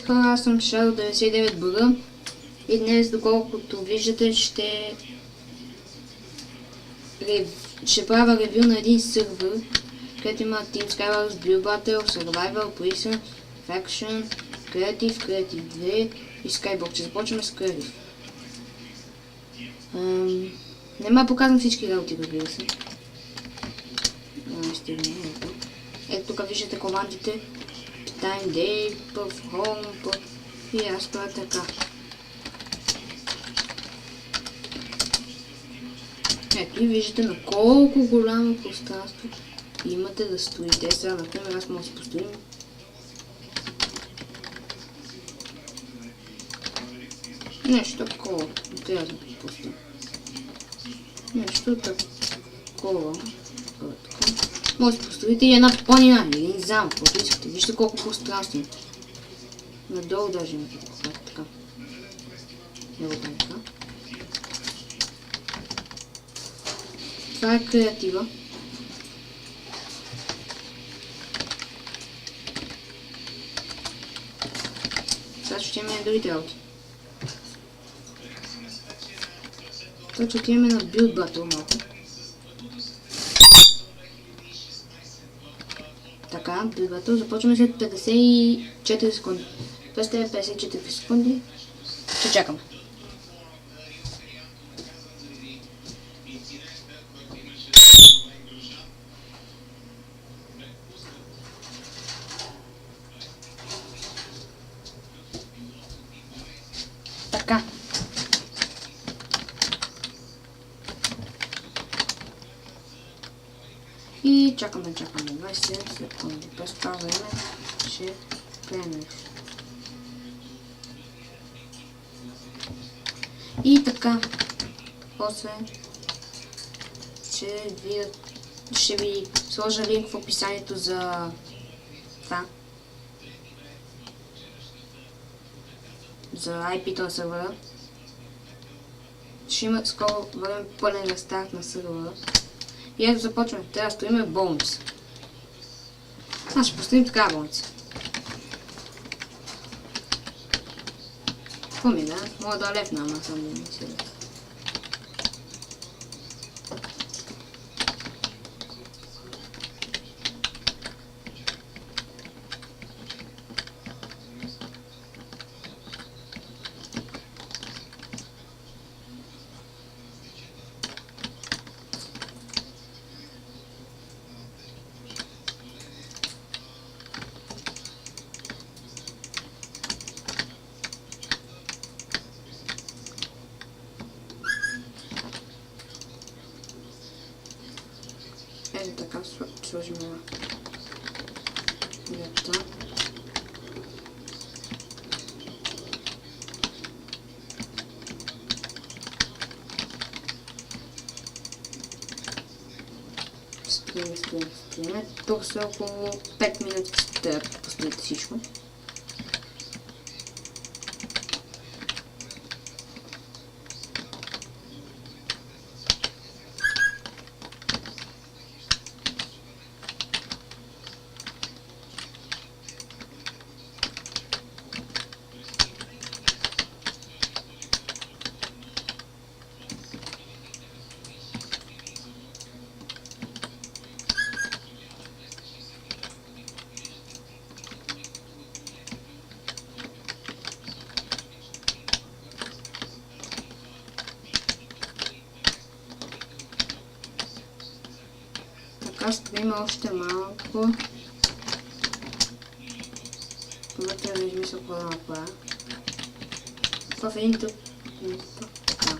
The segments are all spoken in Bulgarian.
Хора, аз съм Shadow 99BG и днес, доколкото виждате, ще правя ревю на един сервер, където има Team Skywars, Blue Battle, Survival, Prison, Faction, Creative, Creative 2 и Skybox. Ще започваме с Creative. Не ме показвам всички работи, разбира се. Ето тук виждате командите. Time Day, Puff Home, Puff... И аз правя така. Ето и виждате на колко голямо пространство имате да строите. Сега, например, аз мога да си построим. Нещо такова. Трябва да построим. Нещо такова. Може да построите и една планина или един замък, каквото искате. Вижте колко пространство. Надолу даже имате така. Ево така. Това е креатива. Сега ще имаме другите работи. Така че отиваме на Build Battle малко. Така, Build Battle започваме след 54 секунди. Това сте 54 секунди. Ще чакаме. Така. И чакаме 27 секунди. През това време ще премеш. И така, после ще ви сложа линк в описанието за това. За IP-то на сервера. Ще има скоро време пълен рестарт на сервера. И ето започваме. Трябва да строим болница. Аз ще построим такава болница. Какво ми да? Мога да лепна, ама само да не се лепна. Ето така, сложим една лепта. Строиме. Тук са около 5 минути да построите всичко. Така строим още малко. Когато да измисля какво да направя. В един тук. Така.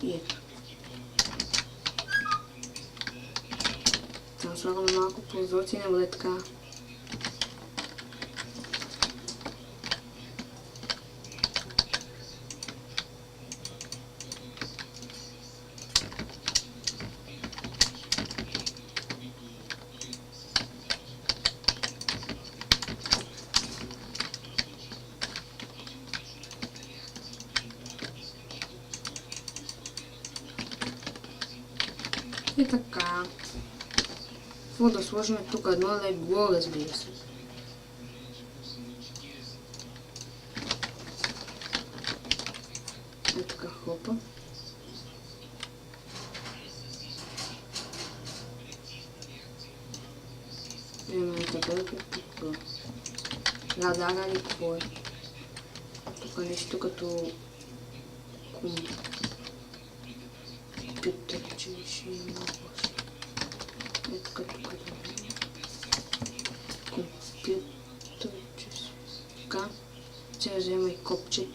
И ето. Там слагаме малко прозорци и не бъде така. И така. Какво да сложим тук? Едно легло, разбира се. хопа. Имаме табелка тук. Радара ли какво е? Тук нещо като компютър, че ще има въпрос. Ето като компютър, че така. Сега взема и копче,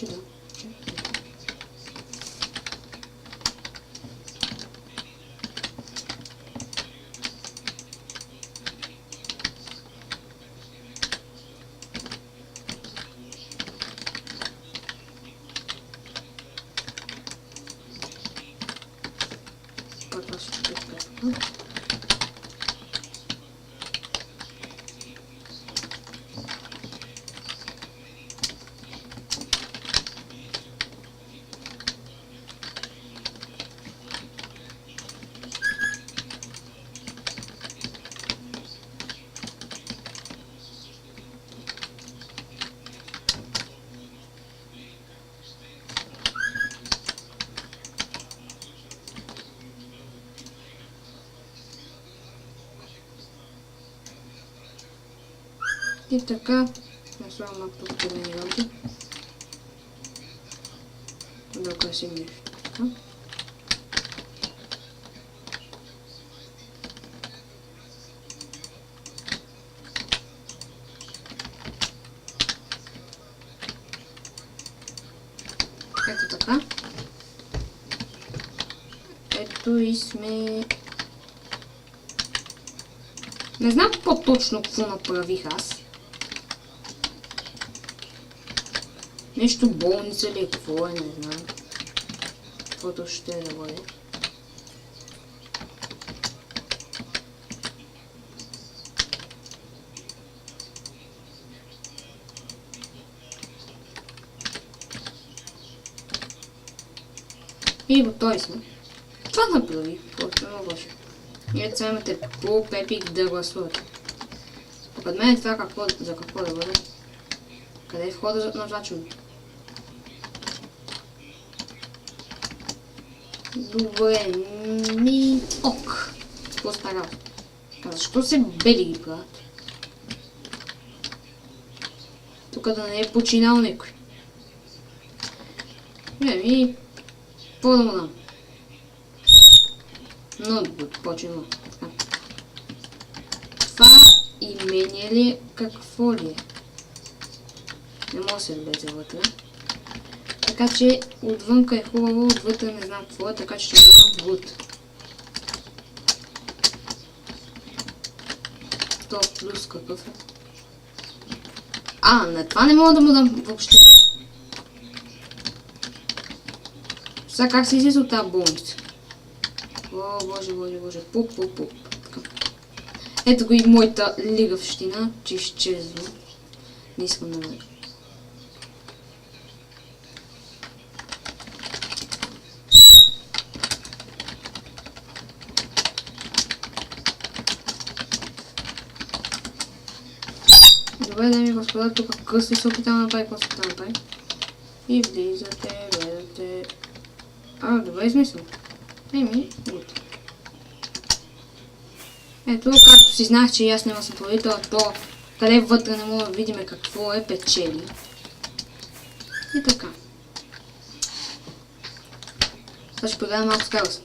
да. И така, наслагам малко тук зелени лампи. Да украсим нещо. Така. Ето така. Ето и сме... Не знам по-точно какво направих аз. Нещо болница ли, какво е, не знам. Каквото ще е да бъде. И готови сме. Това направих, просто много лошо. И ето сега имате по Пепик да гласувате. Според мен това за какво да бъде. Къде е входа за назначването? Добре, ок. Какво става? Защо се бели ги правят? Тук да не е починал някой. Какво да му дам? Но починал. Това имение ли е? Какво ли е? Не може да се влезе вътре. Така че отвънка е хубаво, отвътре не знам какво е, така че ще дам вуд. То плюс какъв е? На това не мога да му дам въобще. Сега как се излиза от тази болница? О, боже. Пуп. Ето го и моята лигавщина, че изчезва. Не искам да ме. Добре, дами и господа, тук късно се опитам да направи, какво се опитам да направи. И влизате, гледате. Добре, смисъл. Вот. Ето, както си знах, че аз няма съм проводител, то къде вътре не мога да видим какво е печели. И така. Сега ще продаем малко скарус.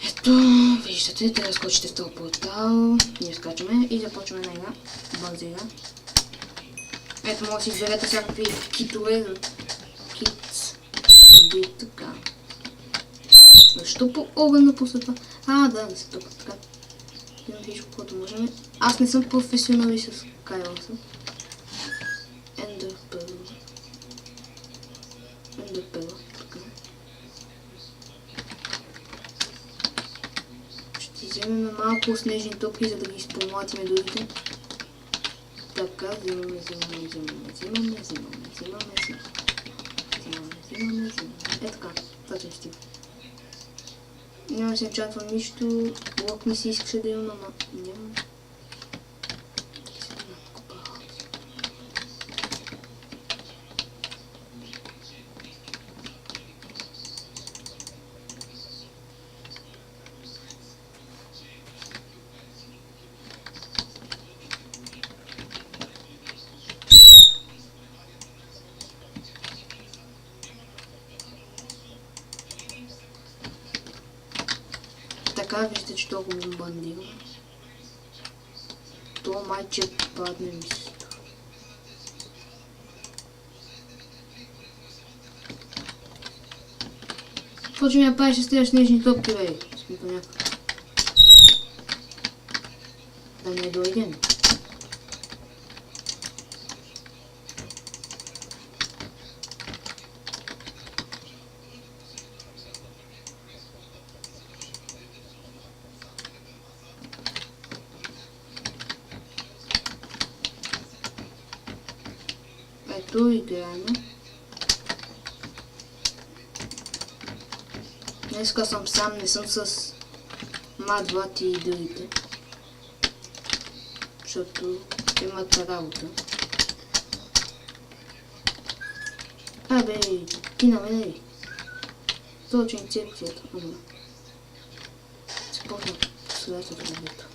Ето, виждате, да скочите в този портал. Ние скачаме и започваме на една бърза игра. Ето, може да си изберете всякакви китове. Кит. Така. Защо по огън напусна това? Да се тока така. Имам всичко, което можем. Аз не съм професионалист с Кайлса. Ender Pearl. Така. Ще вземем малко снежни топки, за да ги изпомлатиме другите. Така, взимаме. Така, това ще стига. Няма да се очаквам нищо. Блок ми се искаше да имам, ама няма. Така, вижте, че толкова бомбандира. То майче падне ми се. Какво че ми направиш с тези снежни топки, бе? Смисъл някакъв. Да не дойдем. Ето играем. Днеска съм сам, не съм с Мад Вати и другите. Защото имат работа. Абе, ти на мене ли? Точно инцепцията. Спорно следата да бъдето.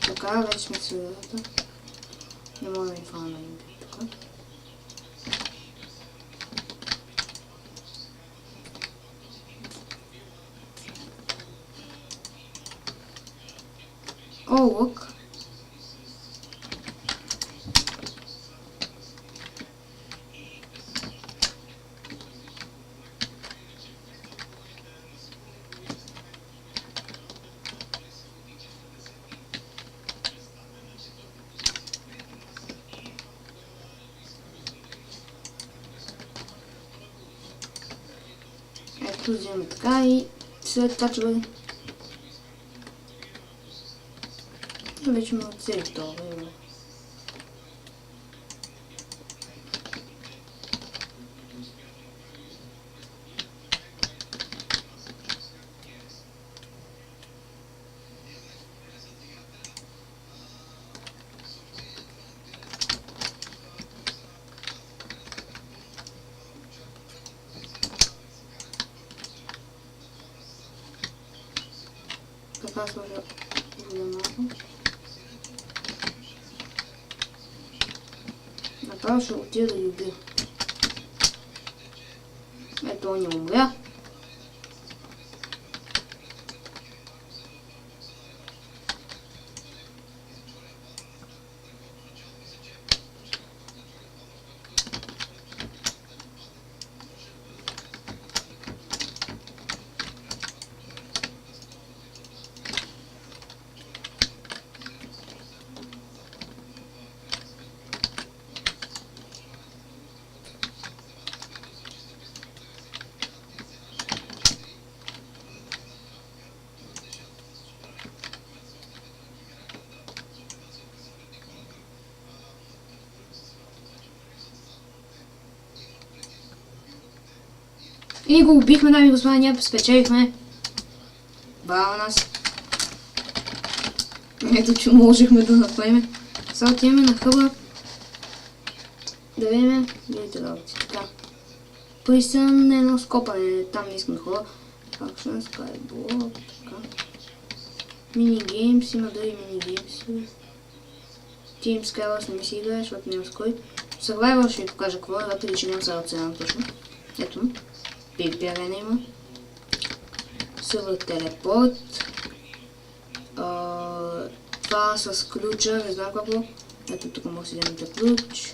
Така, вече сме в средата. Не мога да ми фана на името тук. О, лък. Ето взимаме така и след това че бъде. Вече ме отцели това. Така сложа вода. Направо ще отида да любя. Ето он не умря. И го убихме, дами и господа, ние спечелихме. Браво нас. Ето, че можехме да направим. Сега отиваме на хъба. Да видим другите работи. Така. Присън едно скопане, там не искам да ходя. Action, Skyblock, така. Минигеймс, има други минигеймси. Team Skywars не ми си играе, защото няма с кой. Survival ще ви покажа какво е, въпреки че нямам сега цена точно. Ето. Big Arena има. Silver Teleport. Това с ключа, не знам какво. Ето тук може да си вземете ключ.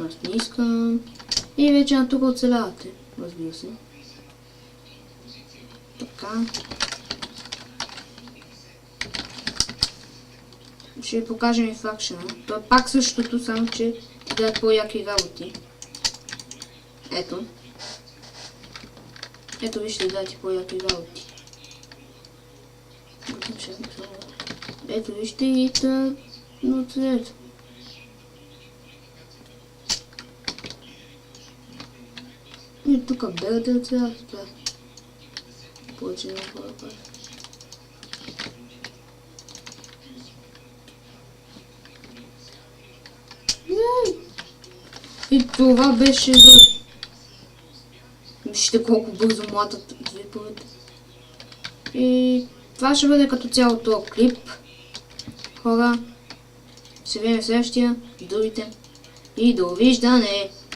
Аз не искам. И вече на тук оцелявате, разбира се. Така. Ще ви покажем и факшена. То е пак същото, само че ти дадат по-яки работи. Ето. Ето вижте, дадат по-яки работи. Ето вижте и та... но цвет. И тук бегате от цвета. Повече не мога да кажа. Това беше за... Вижте колко бързо млатат виповете. И това ще бъде като цяло този клип. Хора, се видим в следващия, другите. И довиждане!